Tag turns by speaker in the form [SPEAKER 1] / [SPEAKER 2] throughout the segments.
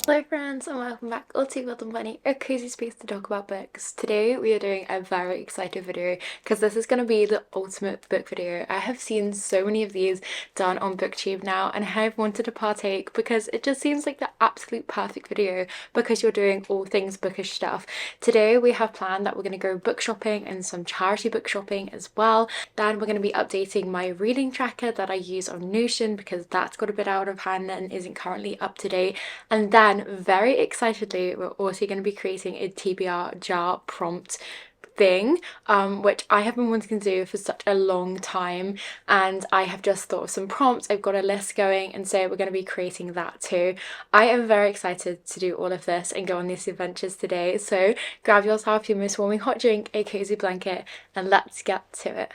[SPEAKER 1] Hello friends and welcome back to ᴏᴘᴇᴱ, a cozy space to talk about books. Today we are doing a very excited video because this is going to be the ultimate book video. I have seen so many of these done on booktube now and I've wanted to partake because it just seems like the absolute perfect video because you're doing all things bookish stuff. Today we have planned that we're going to go book shopping and some charity book shopping as well. Then we're going to be updating my reading tracker that I use on Notion because that's got a bit out of hand and isn't currently up to date. And then very excitedly we're also going to be creating a TBR jar prompt thing, which I have been wanting to do for such a long time, and I have just thought of some prompts. I've got a list going, and so we're going to be creating that too. I am very excited to do all of this and go on these adventures today, so grab yourself your most warming hot drink, a cozy blanket, and let's get to it.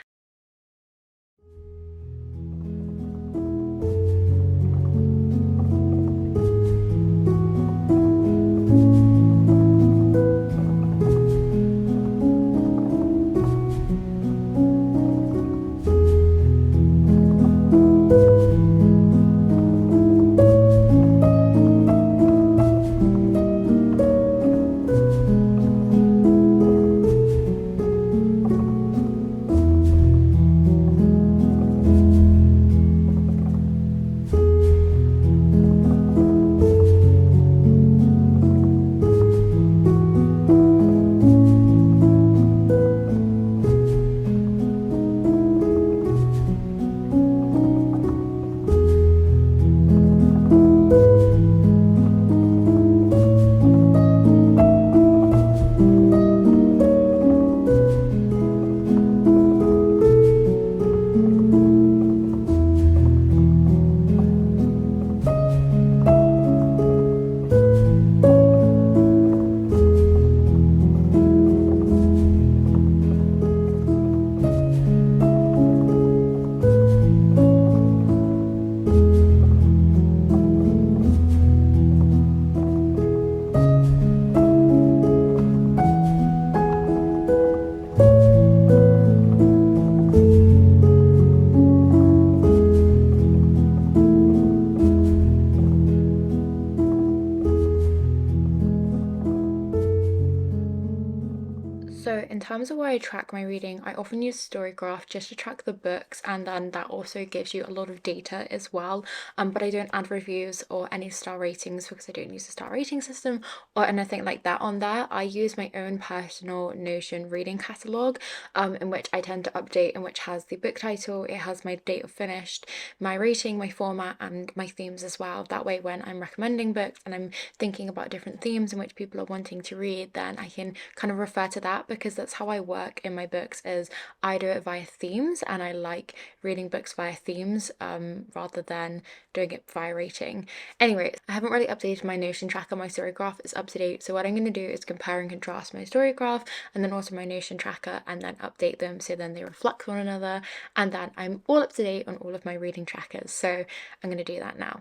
[SPEAKER 1] So in terms of where I track my reading, I often use Storygraph just to track the books, and then that also gives you a lot of data as well. But I don't add reviews or any star ratings because I don't use a star rating system or anything like that on there. I use my own personal Notion reading catalogue, in which I tend to update, in which has the book title, it has my date of finished, my rating, my format, and my themes as well. That way when I'm recommending books and I'm thinking about different themes in which people are wanting to read, then I can kind of refer to that, because that's how I work in my books. Is I do it via themes, and I like reading books via themes rather than doing it via rating. Anyway, I haven't really updated my Notion tracker. My Storygraph is up to date, so what I'm going to do is compare and contrast my Storygraph and then also my Notion tracker, and then update them so then they reflect one another, and then I'm all up to date on all of my reading trackers. So I'm going to do that now.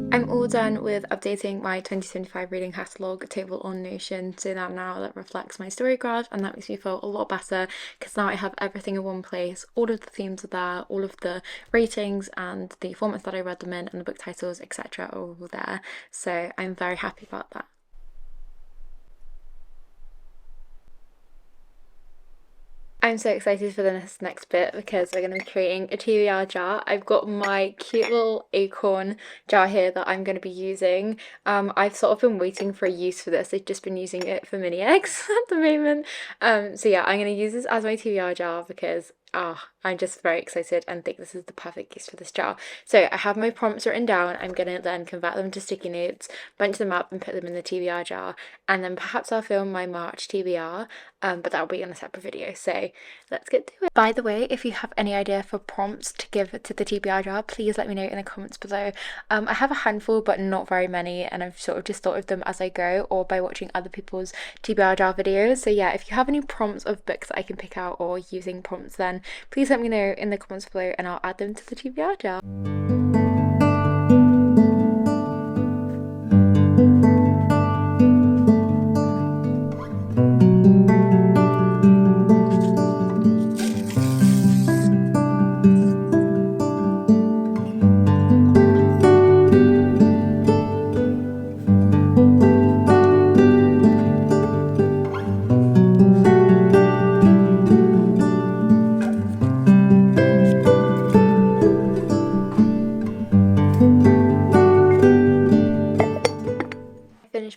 [SPEAKER 1] I'm all done with updating my 2025 reading catalogue table on Notion, so that now that reflects my Storygraph, and that makes me feel a lot better because now I have everything in one place. All of the themes are there, all of the ratings and the formats that I read them in and the book titles, etc. are all there, so I'm very happy about that. I'm so excited for this next bit because we're going to be creating a TBR jar. I've got my cute little acorn jar here that I'm going to be using. I've sort of been waiting for a use for this. I've just been using it for mini eggs at the moment. So yeah, I'm going to use this as my TBR jar because I'm just very excited and think this is the perfect use for this jar. So I have my prompts written down. I'm going to then convert them to sticky notes, bunch them up and put them in the TBR jar, and then perhaps I'll film my March TBR, but that'll be in a separate video. So let's get to it. By the way, if you have any idea for prompts to give to the TBR jar, please let me know in the comments below. I have a handful but not very many, and I've sort of just thought of them as I go or by watching other people's TBR jar videos. So yeah, if you have any prompts of books that I can pick out or using prompts, then please let me know in the comments below and I'll add them to the TBR jar.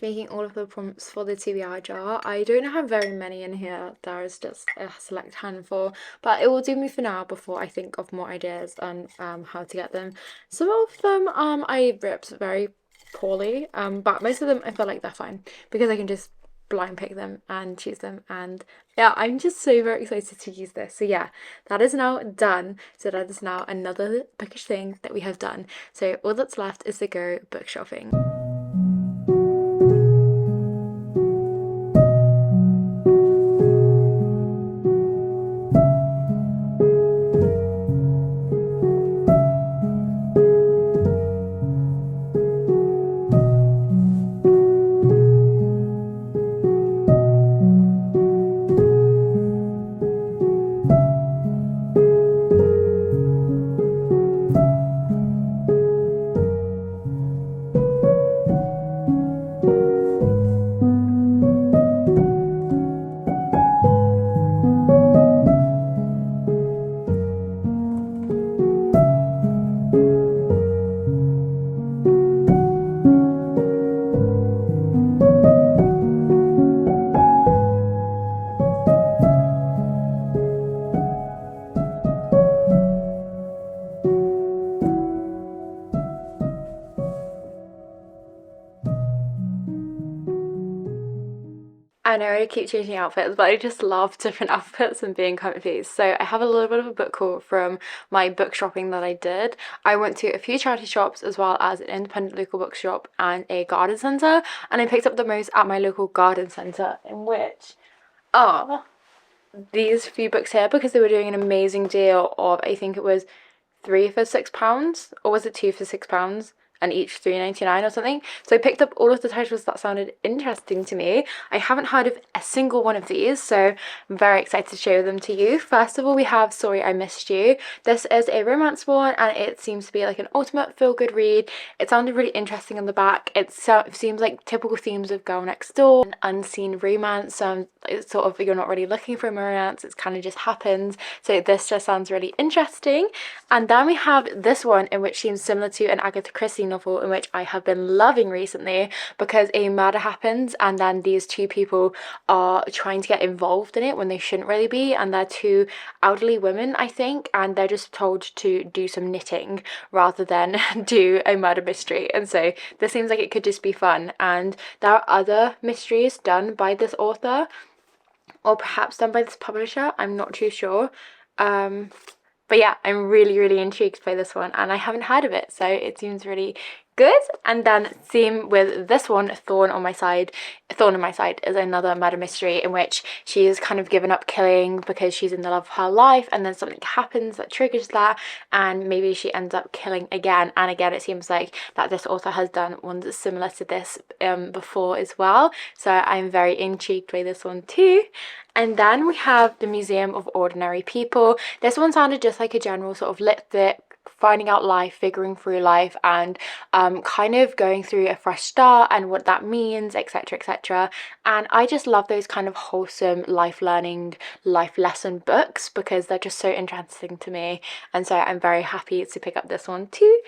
[SPEAKER 1] Making all of the prompts for the TBR jar. I don't have very many in here, there is just a select handful, but it will do me for now before I think of more ideas on how to get them. Some of them I ripped very poorly, but most of them I feel like they're fine because I can just blind pick them and choose them, and yeah, I'm just so very excited to use this. So yeah, that is now done. So that is now another bookish thing that we have done. So all that's left is to go book shopping. I know I keep changing outfits, but I just love different outfits and being comfy. So I have a little bit of a book haul from my book shopping that I did. I went to a few charity shops as well as an independent local bookshop and a garden centre, and I picked up the most at my local garden centre, in which are these few books here because they were doing an amazing deal of, I think it was 3 for £6, or was it 2 for £6? And each £3.99 or something. So I picked up all of the titles that sounded interesting to me. I haven't heard of a single one of these, so I'm very excited to show them to you. First of all, we have Sorry I Missed You. This is a romance one, and it seems to be like an ultimate feel-good read. It sounded really interesting on the back. It seems like typical themes of girl next door, an unseen romance. It's sort of, you're not really looking for a romance, it's kind of just happens. So this just sounds really interesting. And then we have this one, in which seems similar to an Agatha Christie novel, in which I have been loving recently, because a murder happens and then these two people are trying to get involved in it when they shouldn't really be, and they're two elderly women, I think, and they're just told to do some knitting rather than do a murder mystery. And so this seems like it could just be fun. And there are other mysteries done by this author, or perhaps done by this publisher, I'm not too sure. But yeah, I'm really intrigued by this one, and I haven't heard of it, so it seems really good. And then same with this one, Thorn on My Side. Thorn on My Side is another murder mystery in which she has kind of given up killing because she's in the love of her life, and then something happens that triggers that, and maybe she ends up killing again. And again, it seems like that this author has done ones similar to this before as well, so I'm very intrigued by this one too. And then we have The Museum of Ordinary People. This one sounded just like a general sort of lit fic finding out life, figuring through life, and kind of going through a fresh start and what that means, etc, etc. And I just love those kind of wholesome life learning, life lesson books because they're just so interesting to me, and so I'm very happy to pick up this one too.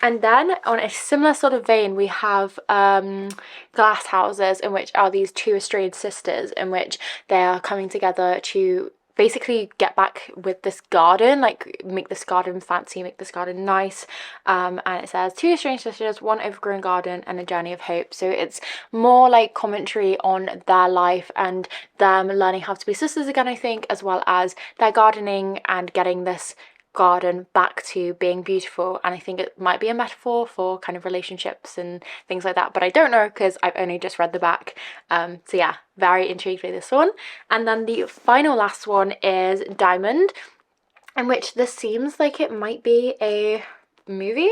[SPEAKER 1] And then on a similar sort of vein, we have Glass Houses, in which are these two estranged sisters in which they are coming together to basically get back with this garden, like make this garden fancy, make this garden nice. And it says two estranged sisters, one overgrown garden, and a journey of hope. So it's more like commentary on their life and them learning how to be sisters again, I think, as well as their gardening and getting this garden back to being beautiful. And I think it might be a metaphor for kind of relationships and things like that, but I don't know because I've only just read the back. So yeah, very intrigued by this one. And then the final last one is Diamond, in which this seems like it might be a movie.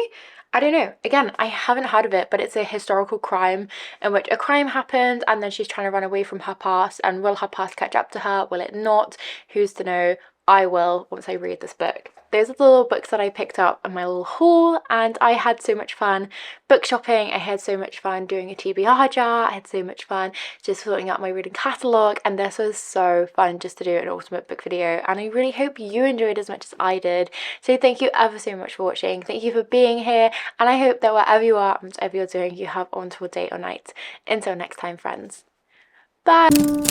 [SPEAKER 1] I don't know. Again, I haven't heard of it, but it's a historical crime in which a crime happened and then she's trying to run away from her past. And will her past catch up to her? Will it not? Who's to know? I will once I read this book. Those are the little books that I picked up in my little haul, and I had so much fun book shopping. I had so much fun doing a TBR jar. I had so much fun just sorting out my reading catalogue, and this was so fun just to do an ultimate book video, and I really hope you enjoyed as much as I did. So thank you ever so much for watching. Thank you for being here, and I hope that wherever you are and whatever you're doing, you have a wonderful day or night. Until next time, friends. Bye!